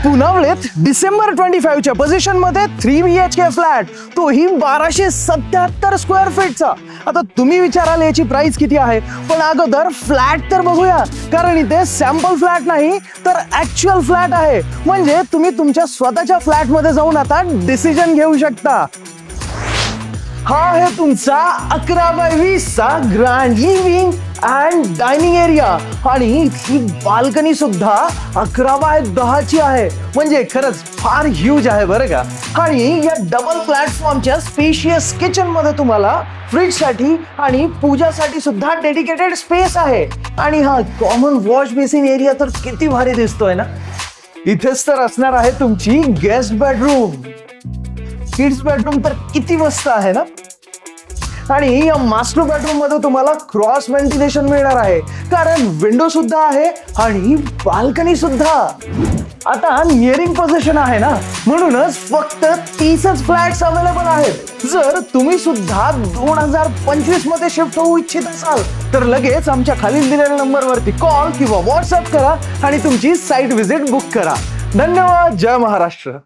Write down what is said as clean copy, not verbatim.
पुनवलेत डिसेंबर 25 च्या पोझिशन मध्ये 3 BHK flat, तोही 1277 स्क्वेअर फीटचा। आता तुम्ही विचाराल याची प्राइस किती आहे, पण अगोदर फ्लॅट तर बघूया, कारण इथे सॅम्पल फ्लॅट नाही तर ऍक्च्युअल फ्लॅट आहे। म्हणजे तुम्ही तुमच्या स्वतःच्या फ्लॅट मध्ये जाऊन आता डिसिजन घेऊ शकता। हा आहे तुमचा 11x20 चा grand living and dining area आणि ही बाल्कनी सुद्धा 11x10 ची आहे, म्हणजे खरंच फार ह्यूज आहे बरं का। आणि या डबल प्लॅटफॉर्मच्या स्पेशियस किचन मध्ये तुम्हाला फ्रिज साठी आणि पूजासाठी सुद्धा डेडिकेटेड स्पेस आहे। आणि हा कॉमन वॉश बेसिन एरिया तर किती भारी दिसतोय ना। इथेच तर असणार आहे तुमची गेस्ट बेडरूम, किड्स बेडरूम तर किती मस्त आहे ना। आणि या मास्टर बेडरूम मध्ये तुम्हाला क्रॉस व्हेंटिलेशन मिळणार आहे, कारण विंडो सुद्धा आहे आणि बाल्कनी सुद्धा। आता नियरिंग पोझिशन आहे ना, म्हणूनच फक्त 30च फ्लॅट्स अवेलेबल आहेत। जर तुम्ही सुद्धा 2025 मध्ये शिफ्ट होऊ इच्छित असाल तर लगेच आमच्या खालील दिलेल्या नंबरवरती कॉल किंवा व्हॉट्सअप करा आणि तुमची साईट व्हिजिट बुक करा। धन्यवाद। जय महाराष्ट्र।